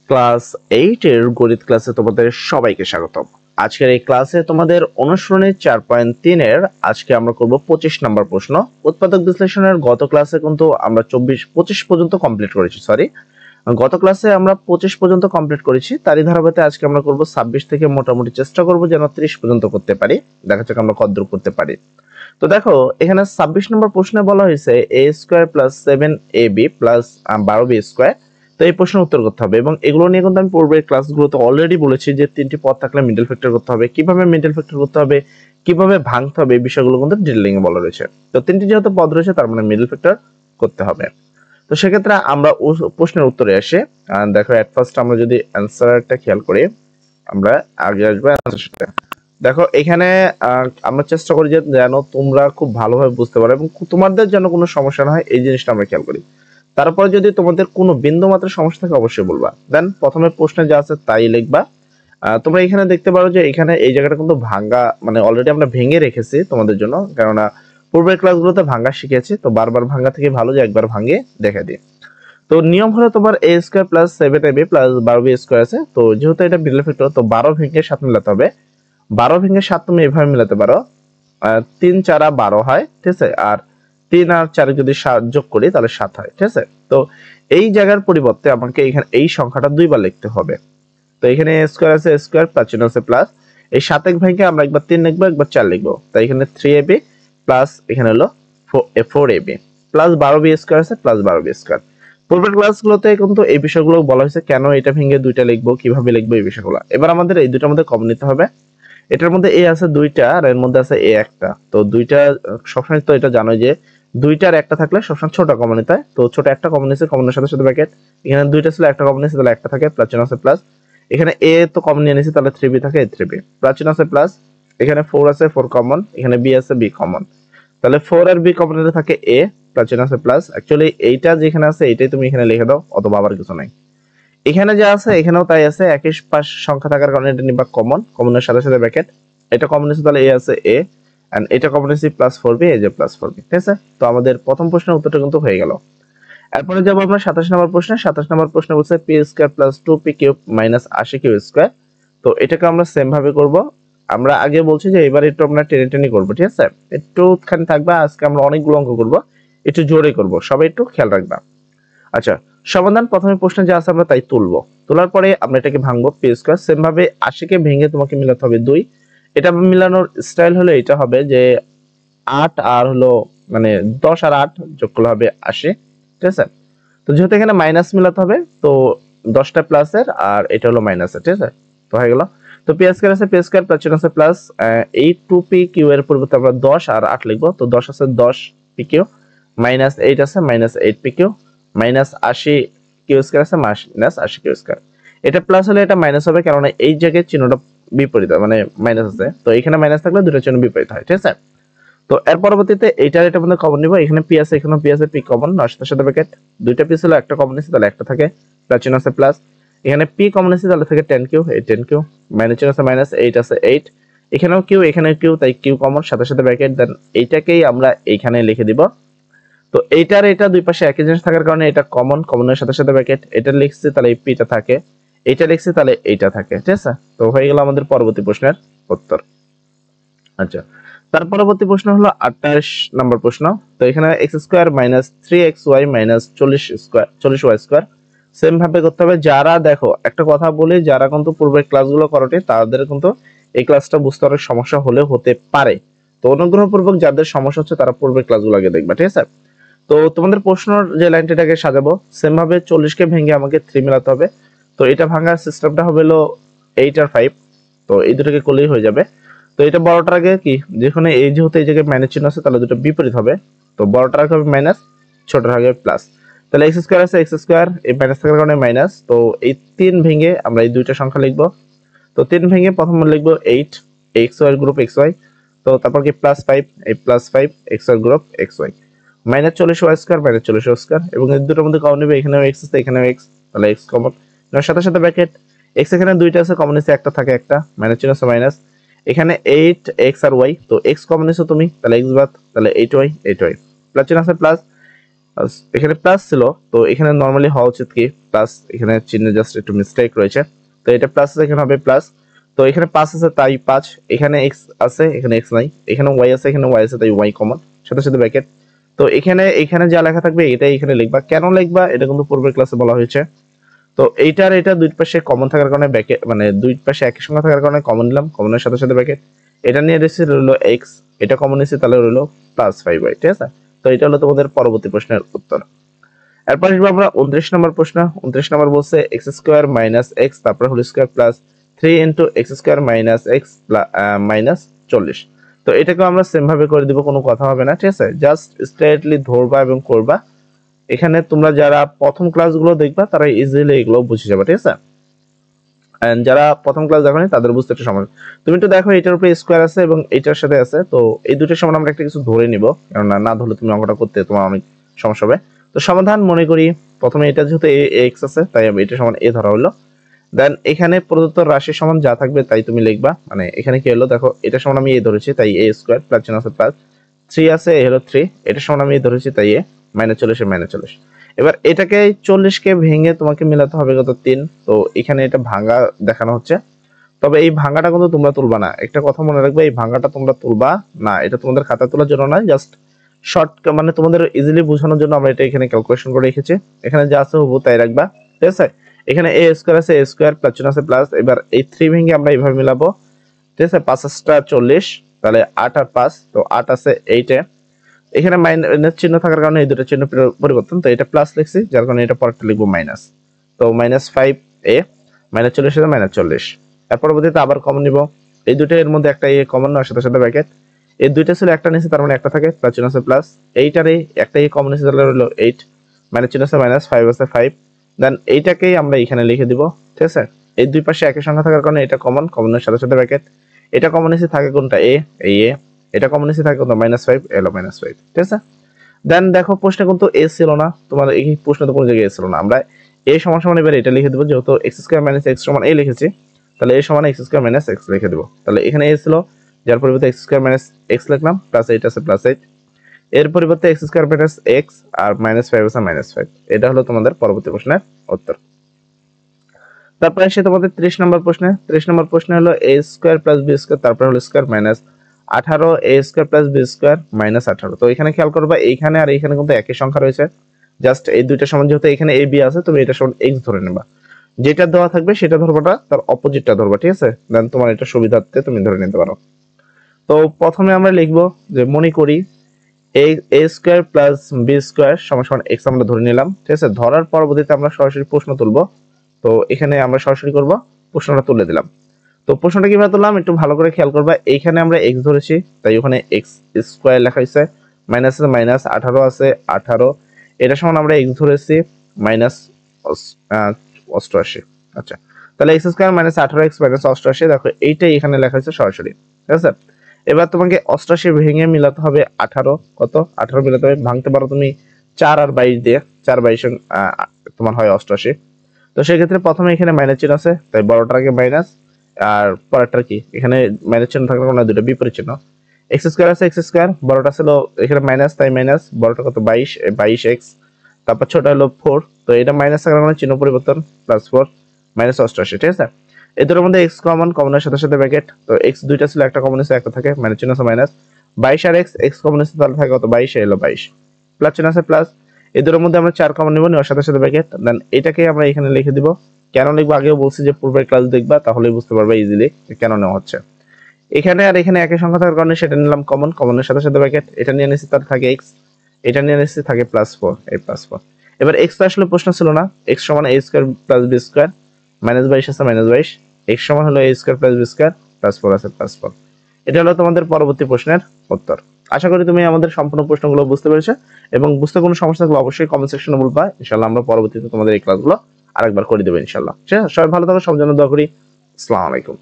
Class 8 এর গণিত ক্লাসে তোমাদের সবাইকে স্বাগতম। আজকের এই ক্লাসে তোমাদের অনুসরণী 4.3 এর আজকে আমরা করব 25 নম্বর প্রশ্ন। উৎপাদক বিশ্লেষণের গত ক্লাসে কিন্তু আমরা 25 পর্যন্ত কমপ্লিট করেছি, গত ক্লাসে আমরা 25 পর্যন্ত কমপ্লিট করেছি। তারই ধারাবাহিকতায় আজকে আমরা করব 26 থেকে মোটামুটি চেষ্টা করব যেন 30 পর্যন্ত করতে পারি। দেখা যাক আমরা কতদূর করতে পারি। তো দেখো এখানে 26 নম্বর প্রশ্নে বলা হয়েছে a² + 7ab + 12b²। তো এই প্রশ্নের উত্তর করতে হবে এবং এগুলো নিয়ে কিন্তু আমি পূর্বের ক্লাসগুলোতে অলরেডি বলেছি যে তিনটি পদ থাকলে মিডল ফ্যাক্টর করতে হবে, কিভাবে মিডল ফ্যাক্টর করতে হবে, কিভাবে ভাঙতে হবে, এই বিষয়গুলো কিন্তু ডিটেইলিং এ বলা রয়েছে। তো তিনটি যেহেতু পদ রয়েছে তার মানে মিডল ফ্যাক্টর করতে হবে। তো সেক্ষেত্রে আমরা প্রশ্নের উত্তরে আসি। দেখো এট ফার্স্ট আমরা যদি অ্যানসারটা খেয়াল করি, আমরা আগে আসবো অ্যানসার সাথে। দেখো এখানে আমরা চেষ্টা করি যে যেন তোমরা খুব ভালোভাবে বুঝতে পারো এবং তোমাদের যেন কোনো সমস্যা না হয় এই জিনিসটা আমরা খেয়াল করি। তারপরে যদি তোমাদের কোনো বিন্দু মাত্র সমস্যা থাকে অবশ্যই বলবা। দেন প্রথমে প্রশ্নে যা আছে তাই লিখবা। তোমরা এখানে দেখতে পারো যে এখানে এই জায়গাটা কিন্তু ভাঙ্গা, মানে অলরেডি আমরা ভেঙে রেখেছি তোমাদের জন্য, কেননা পূর্বের ক্লাসগুলোতে ভাঙ্গা শিখেছি। তো বারবার ভাঙ্গা থেকে ভালো যে একবার ভাঙিয়ে দেখে দিই। তো নিয়ম হলো তোমার a² + 7ab + 12b² আছে। তো যেহেতু এটা মিডল ফ্যাক্টর তো 12 ভেঙে 7 মিলাতে হবে। 12 ভেঙে 7 তুমি এভাবে মিলাতে পারো, 3 4 12 হয়, ঠিক আছে। আর 3 আর 4 যদি 7 যোগ করি তাহলে 7 হয়, ঠিক আছে। তো এই জায়গার পরিবর্তে আমাকে এখানে এই সংখ্যাটা দুইবার লিখতে হবে। তো এখানে a² আছে, a² প্লাস চিহ্ন আছে প্লাস, এই 7 ভেঙে আমরা একবার 3 লিখবো একবার 4 লিখবো। তাই এখানে 3ab প্লাস এখানে হলো 4ab প্লাস 12b² আছে প্লাস 12b²। পূর্বের ক্লাসগুলোতে কিন্তু এই বিষয়গুলো বলা হয়েছে, কেন এটা ভেঙে দুইটা লিখবো, কিভাবে লিখবো, এই বিষয়গুলো। এবার আমাদের এই দুইটার মধ্যে কমন নিতে হবে। এটার মধ্যে a আছে দুইটা আর এর মধ্যে আছে a একটা। তো দুইটা সবসময় তো এটা জানো যে দুইটার একটা থাকলে সবসময় ছোট কমন নিতে হয়। তো ছোট একটা কমন নিছে, কমনের সাথে সাথে ব্র্যাকেট, এখানে দুইটা ছিল একটা কমন নিছে তাহলে একটা থাকে, প্লাস চিহ্ন আছে প্লাস, এখানে a তো কমন নিয়ে নিছি তাহলে 3b থাকে, 3b প্লাস চিহ্ন আছে প্লাস, এখানে 4 আছে 4 কমন, এখানে b আছে b কমন, তাহলে 4 আর b কমন নিলে থাকে a প্লাস চিহ্ন আছে প্লাস। অ্যাকচুয়ালি এইটা যেখানে আছে এটাই তুমি এখানে লিখে দাও, অথবা আবার কিছু নাই। এখানে যা আছে এখানেও তাই আছে, একই পাশ সংখ্যা থাকার কারণে এটা নিবা কমন, কমনের সাথে সাথে ব্র্যাকেট, এটা কমন আছে তাহলে a আছে a এন্ড এটা কমন আছে +4b, এই যে +4b, ঠিক আছে। তো আমাদের প্রথম প্রশ্নের উত্তরটা কিন্তু হয়ে গেল। এরপরে যাব আমরা 27 নম্বর প্রশ্নে। 27 নম্বর প্রশ্নে বলছে p² + 2p³ - 80q²। তো এটাকে আমরা সেম ভাবে করব। আমরা আগে বলছি যে এবার একটু আমরা টেনে টেনে করব, ঠিক আছে। একটুখানি থাকবা, আজকে আমরা অনেকগুলো অঙ্ক করব, একটু জোরে করব, সবাই একটু খেয়াল রাখবা। আচ্ছা, সমাধান প্রথমে প্রশ্নে যা আছে আমরা তাই তুলবো। তোলার পরে আমরা এটাকে ভাঙবো p²। সেম ভাবে 80 কে ভেঙে তোমাকে মিলাতে হবে 2। এটা মিলানোর স্টাইল হলো এটা হবে যে 8 আর হলো মানে 10 আর 8 যোগ করলে হবে 80, ঠিক আছে। তো যেহেতু এখানে মাইনাস মিলাতে হবে তো 10টা প্লাসের আর এটা হলো মাইনাসের, ঠিক আছে। তো হয়ে গেল। তো p² আছে, p² প্লাস চিহ্ন আছে প্লাস, এই 2pq এর পরিবর্তে আমরা 10 আর 8 লিখবো। তো 10 আছে 10pq মাইনাস 8 আছে মাইনাস 8pq মাইনাস 80q² আছে মাইনাস 80q²। এটা প্লাস হলে এটা মাইনাস হবে, কারণ এই জায়গায় চিহ্নটা বিপরীত, মানে মাইনাস আছে। তো এখানে মাইনাস থাকলে দুটো চিহ্ন বিপরীত হয়, ঠিক আছে। তো এর পরবর্তীতে এটার মধ্যে কমন নিব, এখানে p আছে এখানেও p আছে, p কমন, নয় সাথে ব্র্যাকেট, দুইটা p ছিল একটা কমন নিছি তাহলে একটা থাকে, প্লাস চিহ্ন আছে প্লাস, এখানে p কমন নিছি তাহলে থাকে 10q, এই 10q মাইনাস চিহ্ন আছে মাইনাস, 8 আছে 8, এখানেও q এখানেও q, তাই q কমন, সাথে ব্র্যাকেট, দেন এইটাকেই আমরা এইখানে লিখে দিব। তো এইটার এটা দুই পাশে একই জিনিস থাকার কারণে এটা কমন, কমনের সাথে সাথে ব্র্যাকেট, এটা লিখছি তাহলে এই পিটা থাকে, এটা লিখছি তাহলে এইটা থাকে, ঠিক আছে। তো হয়ে গেল আমাদের পরবর্তী প্রশ্নের উত্তর। আচ্ছা, তার পরবর্তী প্রশ্ন হলো 28 নম্বর প্রশ্ন। তো এখানে x² - 3xy - 40y²। সেম ভাবে করতে হবে। যারা দেখো একটা কথা বলি, যারা কিন্তু পূর্বের ক্লাসগুলো করোনি তাদের কিন্তু এই ক্লাসটা বুঝতে অনেক সমস্যা হলে হতে পারে। তো অনুগ্রহপূর্বক যাদের সমস্যা হচ্ছে তারা পূর্বের ক্লাসগুলো আগে দেখবা, ঠিক আছে। তো তোমাদের প্রশ্নের যে লাইনটাকে সাজাবো সেম ভাবে 40 কে ভেঙে আমাকে 3 মিলাতে হবে। তো এটা ভাঙার সিস্টেমটা হবে হলো 8 আর 5। তো এই দুটোকে করলেই হয়ে যাবে। তো এটা বড়টার আগে কি, যেখানে এই যেহেতু এই জায়গায় মাইনাস চিহ্ন আছে তাহলে দুটো বিপরীত হবে। তো বড়টার আগে হবে মাইনাস, ছোটটার আগে প্লাস। তাহলে x² আছে, x² এই মাইনাস থাকার কারণে মাইনাস। তো এই 3 ভেঙে আমরা এই দুইটা সংখ্যা লিখবো। তো 3 ভেঙে প্রথমে লিখবো 8 xy গ্রুপ xy, তো তারপর কি +5 এই +5 xy group xy minus 40y² minus 40y², এবং এই দুটোর মধ্যে কমন নেবে, এখানেও x আছে এখানেও x, তাহলে x কমন, সাথে সাথে ব্র্যাকেট, x এখানে দুইটা আছে কমন নিচে একটা থাকে একটা, মাইনাস চিহ্ন আছে মাইনাস, এখানে 8x আর y, তো x কমন নিছো তুমি তাহলে x বাদ, তাহলে 8y প্লাস চিহ্ন আছে প্লাস, এখানে প্লাস ছিল, তো এখানে নরমালি হওয়া উচিত কি প্লাস, এখানে চিহ্নে জাস্ট একটু মিস্টেক রয়েছে, তো এটা প্লাস এখানে হবে প্লাস। তো এখানে 5 আছে তাই 5, এখানে এক্স আছে এখানে এক্স নাই, এখানে ওয়াই আছে এখানে ওয়াই আছে তাই ওয়াই কমন, সাথে সাথে ব্র্যাকেট। তো এখানে যা লেখা থাকবে এটাই এখানে লিখবা। কেন লিখবা এটা কিন্তু পূর্বের ক্লাসে বলা হয়েছে। তো এইটার এটা দুই পাশে কমন থাকার কারণে ব্র্যাকেট, মানে দুই পাশে একই সংখ্যা থাকার কারণে কমন নিলাম, কমনের সাথে সাথে ব্র্যাকেট। এটা নিয়ে এসেছে রইলো এক্স, এটা কমন নিয়েছে তাহলে রইলো +5y, ঠিক আছে। তো এটা হলো তোমাদের পরবর্তী প্রশ্নের উত্তর। এরপর আসবো আমরা 29 নম্বর প্রশ্ন। 29 নম্বর বলছে x² - x তারপর whole square plus 3 * x² - x -40। তো এটাকে আমরা সেম ভাবে করে দিব, কোনো কথা হবে না, ঠিক আছে। জাস্ট স্ট্রেটলি ধরবা এবং করবা। এখানে তোমরা যারা প্রথম ক্লাসগুলো দেখবা তারা ইজিলি এগুলো বুঝে যাবে, ঠিক আছে। এন্ড যারা প্রথম ক্লাস দেখোনি তাদের বুঝতে একটু সমস্যা। তুমি একটু দেখো এটার উপরে স্কয়ার আছে এবং এটার সাথে আছে, তো এই দুটোর সমান আমরা একটা কিছু ধরে নিব, কারণ না ধরলে তুমি অঙ্কটা করতে তোমার অনেক সমস্যা হবে। তো সমাধান মনে করি প্রথমে এটা যেহেতু x আছে তাই আমি এটা সমান a ধরা হলো। দেন এখানে প্রদত্ত রাশির সমান যা থাকবে তাই তুমি লিখবা, মানে এখানে কি হলো দেখো এটা সমান আমি a ধরেছি তাই a² প্লাস চিহ্ন আছে প্লাস 3 আছে এ হলো 3, এটা সমান আমি ধরেছি তাই a -40 -40। এবার এটাকে 40 কে ভেঙে তোমাকে মিলাতে হবে কত 3, তো এখানে এটা ভাঙা দেখানো হচ্ছে। তবে এই ভাঙাটা কিন্তু তোমরা তুলবা না, একটা কথা মনে রাখবে, এই ভাঙাটা তোমরা তুলবা না, এটা তোমাদের খাতা তোলার জন্য না, জাস্ট শর্ট মানে তোমাদের ইজিলি বোঝানোর জন্য আমরা এটা এখানে ক্যালকুলেশন করে রেখেছি। এখানে যা আছে হুবহু তাই রাখবা, ঠিক আছে। এখানে a² আছে a² প্লাস চিহ্ন আছে প্লাস, এবার এই 3 ভেঙে আমরা এইভাবে মিলাবো, ঠিক আছে। 5 * 40 তাহলে 8 আর 5, তো 8 আছে 8 এ, এখানে মাইনাস চিহ্ন থাকার কারণে এই দুটো চিহ্ন পরিবর্তন, তো এটা প্লাস লিখছি যার কারণে এটা পরেরটা লিখবো মাইনাস। তো -5a -40 সাথে -40। এর পরবর্তীতে আবার কমন নিব, এই দুটো এর মধ্যে একটা a কমন নেওয়ার সাথে সাথে ব্র্যাকেট, এই দুইটা ছিল একটা নিচে তার মানে একটা থাকে প্লাস চিহ্ন আছে প্লাস, এইটারে একটা a কমন নিচে তাহলে হলো 8 মানে চিহ্ন আছে -5 আছে 5। দেন এইটাকেই আমরা এখানে লিখে দিব, ঠিক আছে। এই দুই পাশে একই সংখ্যা থাকার কারণে এটা কমন, কমনের সাথে সাথে ব্র্যাকেট, এটা কমন নিচে থাকে কোনটা a, এই a, এটা কমন নিচে থাকে কোনটা -5 এলো -5, ঠিক আছে। দেন দেখো প্রশ্নে কিন্তু a ছিল না, তোমার এই প্রশ্নে তো কোনো জায়গায় a ছিল না, আমরা a সমান সমান এবার এটা লিখে দেব, যেহেতু x² - x সমান a লিখেছি তাহলে a সমান x² - x লিখে দেব। তাহলে এখানে a ছিল যার পরিবর্তে x² - x লিখলাম প্লাস 8 আছে প্লাস 8, এর পরিবর্তে x² - x আর -5 আছে -5। এটা হলো তোমাদের পরবর্তী প্রশ্নের উত্তর। তারপর আসে তোমাদের 30 নম্বর প্রশ্নে। 30 নম্বর প্রশ্ন হলো a² + b² তারপর হলো স্কয়ার মাইনাস 18 a² + b² -18। তো এখানে খেয়াল করবা এইখানে আর এইখানে কিন্তু একই সংখ্যা রয়েছে, জাস্ট এই দুইটা সমান যেহেতু এখানে a b আছে তুমি এটা সমান x ধরে নেবা, যেটা দেওয়া থাকবে সেটা ধরবা না, তার অপোজিটটা ধরবা, ঠিক আছে। দেন তোমার এটা সুবিধার্থে তুমি ধরে নিতে পারো। তো প্রথমে আমরা লিখবো যে মনে করি a² + b² সমান x আমরা ধরে নিলাম, ঠিক আছে। ধরার পরবর্তীতে আমরা সরাসরি প্রশ্ন তুলবো, তো এখানে আমরা সরাসরি করব, প্রশ্নটা তুলে দিলাম। তো প্রশ্নটা কিভাবে তুললাম একটু ভালো করে খেয়াল করবা, এইখানে আমরা x ধরেছি তাই ওখানে x² লেখা হয়েছে, মাইনাস আছে মাইনাস 18 আছে 18, এটা সমান আমরা x ধরেছি -88। আচ্ছা, তাহলে x² - 18x - 88, দেখো এইটাই এখানে লেখা হয়েছে সরাসরি, ঠিক আছে। এবার তোমাকে 88 ভেঙে মিলাতে হবে 18, কত 18 মিলাতে হবে, ভাঙতে পারো তুমি 4 আর 22 দিয়ে, 4 22 তোমার হয় 88। তো সেক্ষেত্রে প্রথমে এখানে মাইনাস চিহ্ন আছে তাই বড়টার আগে মাইনাস, আর পরেরটার কি এখানে মাইনাস চিহ্ন থাকার কারণে দুটো বিপরীত চিহ্ন। x² আছে x², বড়টা ছিল এখানে মাইনাস তাই মাইনাস, বড়টা কত 22x, তারপর ছোট হলো 4, তো এটা মাইনাস থাকার কারণে চিহ্ন পরিবর্তন +4 -88, ঠিক আছে। এই দুটোর মধ্যে x কমন, কমনের সাথে সাথে ব্র্যাকেট, তো x দুইটা ছিল একটা কমন আছে একটা থাকে মাইনাস চিহ্ন আছে মাইনাস 22 আর x কমন আছে তাহলে থাকে কত 22 এলো 22 প্লাস চিহ্ন আছে প্লাস, এই দুটোর মধ্যে আমরা 4 কমন নিব, নেওয়ার সাথে সাথে ব্র্যাকেট। দেন এটাকে আমরা এখানে লিখে দিব, কেন লিখবো আগেও বলছি যে পূর্বের ক্লাস দেখবা তাহলেই বুঝতে পারবে ইজিলি কেন নেওয়া হচ্ছে। এখানে আর এখানে একই সংখ্যা থাকার কারণে সেটা নিলাম কমন, কমনের সাথে সাথে ব্র্যাকেট, এটা নিয়ে নিছি তার থাকে x, এটা নিয়ে নিছি থাকে +4 এই +4। এবার x তো আসলে প্রশ্ন ছিল না, x সমান a² + b² -22 আছে -22, x সমান হলো a² + b² +4 আছে +4। এটা হলো তোমাদের পরবর্তী প্রশ্নের উত্তর। আশা করি তুমি আমাদের সম্পূর্ণ প্রশ্নগুলো বুঝতে পেরেছো, এবং বুঝতে কোনো সমস্যা থাকলে অবশ্যই কমেন্ট সেকশনে বলবা, ইনশাআল্লাহ আমরা পরবর্তীতে তোমাদের এই ক্লাসগুলো আরেকবার করে দেব ইনশাআল্লাহ। সবাই ভালো থাকো, সবার জন্য দোয়া করি। আসসালামু আলাইকুম।